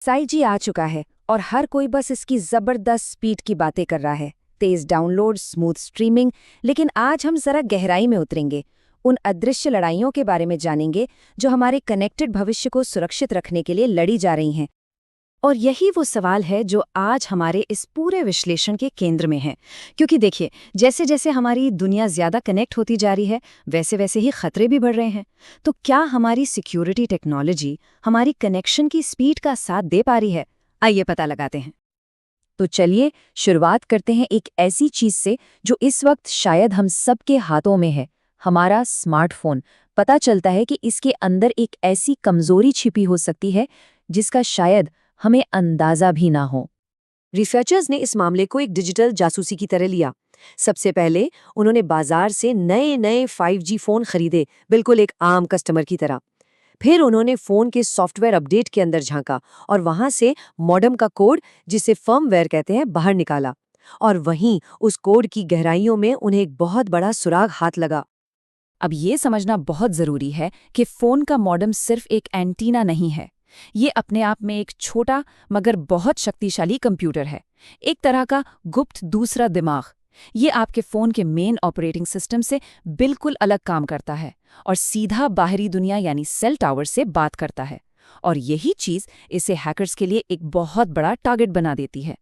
5G आ चुका है और हर कोई बस इसकी जबरदस्त स्पीड की बातें कर रहा है। तेज डाउनलोड, स्मूथ स्ट्रीमिंग। लेकिन आज हम जरा गहराई में उतरेंगे, उन अदृश्य लड़ाइयों के बारे में जानेंगे जो हमारे कनेक्टेड भविष्य को सुरक्षित रखने के लिए लड़ी जा रही हैं। और यही वो सवाल है जो आज हमारे इस पूरे विश्लेषण के केंद्र में है। क्योंकि देखिए, जैसे जैसे हमारी दुनिया ज्यादा कनेक्ट होती जा रही है, वैसे वैसे ही खतरे भी बढ़ रहे हैं। तो क्या हमारी सिक्योरिटी टेक्नोलॉजी हमारी कनेक्शन की स्पीड का साथ दे पा रही है? आइए पता लगाते हैं। तो चलिए शुरुआत करते हैं एक ऐसी चीज से जो इस वक्त शायद हम सबके हाथों में है, हमारा स्मार्टफोन। पता चलता है कि इसके अंदर एक ऐसी कमजोरी छिपी हो सकती है जिसका शायद हमें अंदाजा भी ना हो। रिसर्चर्स ने इस मामले को एक डिजिटल जासूसी की तरह लिया। सबसे पहले उन्होंने बाजार से नए नए 5G फोन खरीदे, बिल्कुल एक आम कस्टमर की तरह। फिर उन्होंने फोन के सॉफ्टवेयर अपडेट के अंदर झांका और वहां से मॉडेम का कोड, जिसे फर्मवेयर कहते हैं, बाहर निकाला। और वहीं उस कोड की गहराइयों में उन्हें एक बहुत बड़ा सुराग हाथ लगा। अब ये समझना बहुत जरूरी है कि फोन का मॉडेम सिर्फ एक एंटीना नहीं है। ये अपने आप में एक छोटा मगर बहुत शक्तिशाली कंप्यूटर है, एक तरह का गुप्त दूसरा दिमाग। ये आपके फोन के मेन ऑपरेटिंग सिस्टम से बिल्कुल अलग काम करता है और सीधा बाहरी दुनिया यानी सेल टावर से बात करता है। और यही चीज इसे हैकर्स के लिए एक बहुत बड़ा टारगेट बना देती है।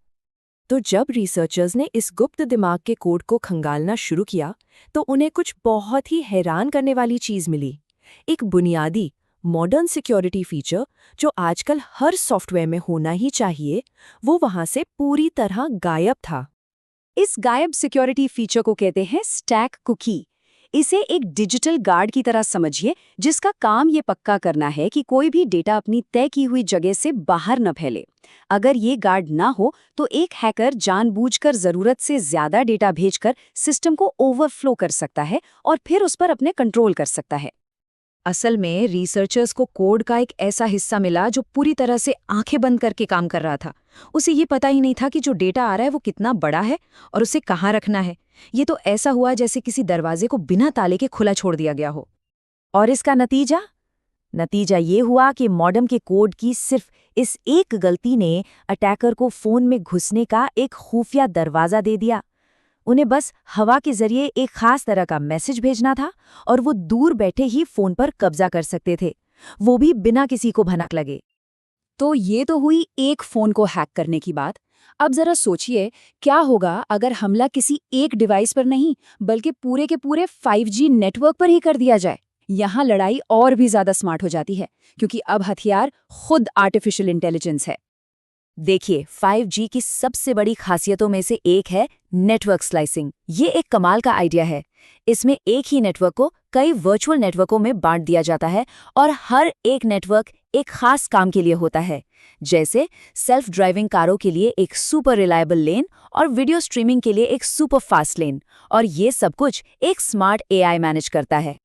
तो जब रिसर्चर्स ने इस गुप्त दिमाग के कोड को खंगालना शुरू किया, तो उन्हें कुछ बहुत ही हैरान करने वाली चीज मिली। एक बुनियादी मॉडर्न सिक्योरिटी फीचर जो आजकल हर सॉफ्टवेयर में होना ही चाहिए, वो वहां से पूरी तरह गायब था। इस गायब सिक्योरिटी फीचर को कहते हैं स्टैक कुकी। इसे एक डिजिटल गार्ड की तरह समझिए, जिसका काम ये पक्का करना है कि कोई भी डेटा अपनी तय की हुई जगह से बाहर न फैले। अगर ये गार्ड ना हो तो एक हैकर जानबूझकर जरूरत से ज्यादा डेटा भेजकर सिस्टम को ओवरफ्लो कर सकता है और फिर उस पर अपने कंट्रोल कर सकता है। असल में रिसर्चर्स को कोड का एक ऐसा हिस्सा मिला जो पूरी तरह से आंखें बंद करके काम कर रहा था। उसे ये पता ही नहीं था कि जो डेटा आ रहा है वो कितना बड़ा है और उसे कहाँ रखना है। ये तो ऐसा हुआ जैसे किसी दरवाजे को बिना ताले के खुला छोड़ दिया गया हो। और इसका नतीजा ये हुआ कि मॉडेम के कोड की सिर्फ इस एक गलती ने अटैकर को फोन में घुसने का एक खुफिया दरवाजा दे दिया। उन्हें बस हवा के जरिए एक खास तरह का मैसेज भेजना था और वो दूर बैठे ही फोन पर कब्जा कर सकते थे, वो भी बिना किसी को भनक लगे। तो ये तो हुई एक फोन को हैक करने की बात। अब जरा सोचिए, क्या होगा अगर हमला किसी एक डिवाइस पर नहीं बल्कि पूरे के पूरे 5G नेटवर्क पर ही कर दिया जाए। यहाँ लड़ाई और भी ज्यादा स्मार्ट हो जाती है, क्योंकि अब हथियार खुद आर्टिफिशियल इंटेलिजेंस है। देखिए, 5G की सबसे बड़ी खासियतों में से एक है नेटवर्क स्लाइसिंग। ये एक कमाल का आइडिया है। इसमें एक ही नेटवर्क को कई वर्चुअल नेटवर्कों में बांट दिया जाता है और हर एक नेटवर्क एक खास काम के लिए होता है। जैसे सेल्फ ड्राइविंग कारों के लिए एक सुपर रिलायबल लेन और वीडियो स्ट्रीमिंग के लिए एक सुपर फास्ट लेन। और ये सब कुछ एक स्मार्ट AI मैनेज करता है।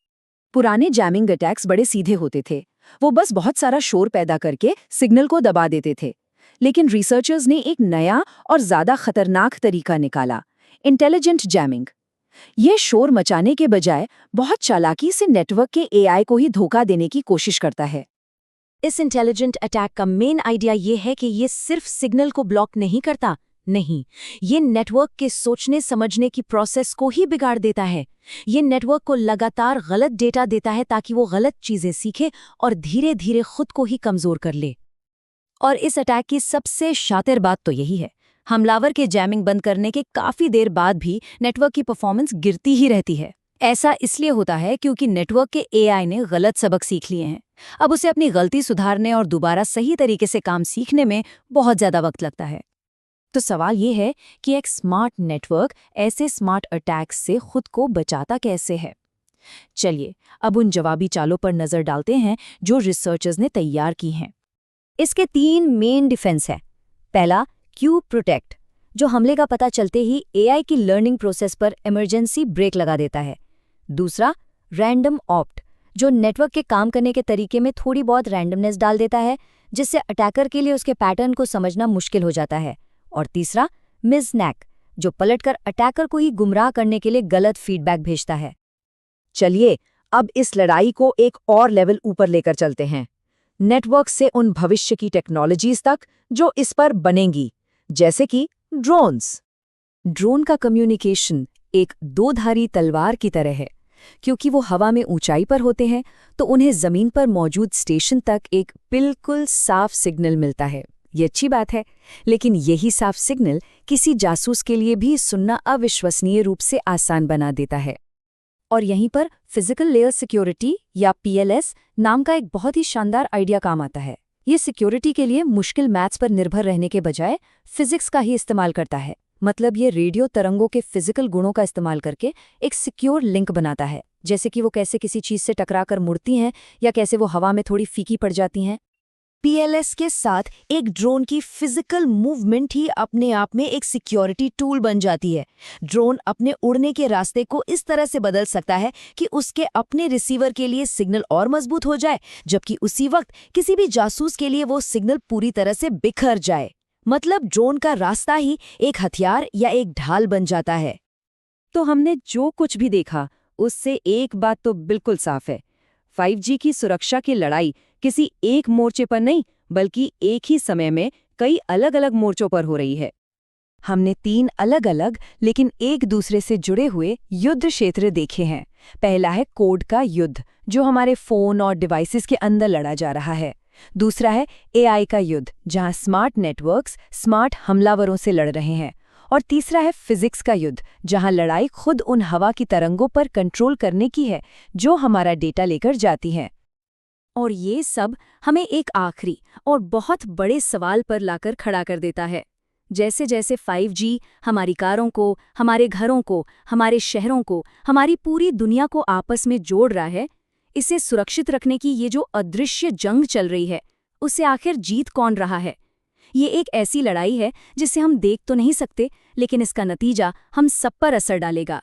पुराने जैमिंग अटैक्स बड़े सीधे होते थे। वो बस बहुत सारा शोर पैदा करके सिग्नल को दबा देते थे। लेकिन रिसर्चर्स ने एक नया और ज्यादा खतरनाक तरीका निकाला, इंटेलिजेंट जैमिंग। ये शोर मचाने के बजाय बहुत चालाकी से नेटवर्क के AI को ही धोखा देने की कोशिश करता है। इस इंटेलिजेंट अटैक का मेन आइडिया ये है कि ये सिर्फ सिग्नल को ब्लॉक नहीं करता, नहीं, ये नेटवर्क के सोचने समझने की प्रोसेस को ही बिगाड़ देता है। ये नेटवर्क को लगातार गलत डेटा देता है ताकि वो गलत चीजें सीखे और धीरे धीरे खुद को ही कमजोर कर ले। और इस अटैक की सबसे शातिर बात तो यही है, हमलावर के जैमिंग बंद करने के काफी देर बाद भी नेटवर्क की परफॉर्मेंस गिरती ही रहती है। ऐसा इसलिए होता है क्योंकि नेटवर्क के AI ने गलत सबक सीख लिए हैं। अब उसे अपनी गलती सुधारने और दोबारा सही तरीके से काम सीखने में बहुत ज्यादा वक्त लगता है। तो सवाल ये है कि एक स्मार्ट नेटवर्क ऐसे स्मार्ट अटैक्स से खुद को बचाता कैसे है? चलिए अब उन जवाबी चालों पर नजर डालते हैं जो रिसर्चर्स ने तैयार की हैं। इसके 3 मेन डिफेंस हैं। पहला, क्यू प्रोटेक्ट, जो हमले का पता चलते ही AI की लर्निंग प्रोसेस पर इमरजेंसी ब्रेक लगा देता है। दूसरा, रैंडम ऑप्ट, जो नेटवर्क के काम करने के तरीके में थोड़ी बहुत रैंडमनेस डाल देता है, जिससे अटैकर के लिए उसके पैटर्न को समझना मुश्किल हो जाता है। और तीसरा, मिसनैक, जो पलटकर अटैकर को ही गुमराह करने के लिए गलत फीडबैक भेजता है। चलिए अब इस लड़ाई को एक और लेवल ऊपर लेकर चलते हैं। नेटवर्क से उन भविष्य की टेक्नोलॉजीज तक जो इस पर बनेंगी, जैसे कि ड्रोन्स। ड्रोन का कम्युनिकेशन एक दो-धारी तलवार की तरह है, क्योंकि वो हवा में ऊंचाई पर होते हैं तो उन्हें जमीन पर मौजूद स्टेशन तक एक बिल्कुल साफ सिग्नल मिलता है। ये अच्छी बात है, लेकिन यही साफ सिग्नल किसी जासूस के लिए भी सुनना अविश्वसनीय रूप से आसान बना देता है। और यहीं पर फिजिकल लेयर सिक्योरिटी या PLS नाम का एक बहुत ही शानदार आइडिया काम आता है। ये सिक्योरिटी के लिए मुश्किल मैथ्स पर निर्भर रहने के बजाय फिजिक्स का ही इस्तेमाल करता है। मतलब ये रेडियो तरंगों के फिजिकल गुणों का इस्तेमाल करके एक सिक्योर लिंक बनाता है, जैसे कि वो कैसे किसी चीज से टकराकर मुड़ती हैं या कैसे वो हवा में थोड़ी फीकी पड़ जाती हैं। PLS के साथ एक ड्रोन की फिजिकल मूवमेंट ही अपने आप में एक सिक्योरिटी टूल बन जाती है। ड्रोन अपने उड़ने के रास्ते को इस तरह से बदल सकता है कि उसके अपने रिसीवर के लिए सिग्नल और मजबूत हो जाए, जबकि उसी वक्त किसी भी जासूस के लिए वो सिग्नल पूरी तरह से बिखर जाए। मतलब ड्रोन का रास्ता ही एक हथियार या एक ढाल बन जाता है। तो हमने जो कुछ भी देखा उससे एक बात तो बिल्कुल साफ है, 5G की सुरक्षा की लड़ाई किसी एक मोर्चे पर नहीं, बल्कि एक ही समय में कई अलग अलग मोर्चों पर हो रही है। हमने 3 अलग अलग लेकिन एक दूसरे से जुड़े हुए युद्ध क्षेत्र देखे हैं। पहला है कोड का युद्ध, जो हमारे फोन और डिवाइसेस के अंदर लड़ा जा रहा है। दूसरा है AI का युद्ध, जहां स्मार्ट नेटवर्क्स स्मार्ट हमलावरों से लड़ रहे हैं। और तीसरा है फिजिक्स का युद्ध, जहां लड़ाई खुद उन हवा की तरंगों पर कंट्रोल करने की है जो हमारा डेटा लेकर जाती हैं। और ये सब हमें एक आखिरी और बहुत बड़े सवाल पर लाकर खड़ा कर देता है। जैसे जैसे 5G हमारी कारों को, हमारे घरों को, हमारे शहरों को, हमारी पूरी दुनिया को आपस में जोड़ रहा है, इसे सुरक्षित रखने की ये जो अदृश्य जंग चल रही है, उससे आखिर जीत कौन रहा है? ये एक ऐसी लड़ाई है जिसे हम देख तो नहीं सकते, लेकिन इसका नतीजा हम सब पर असर डालेगा।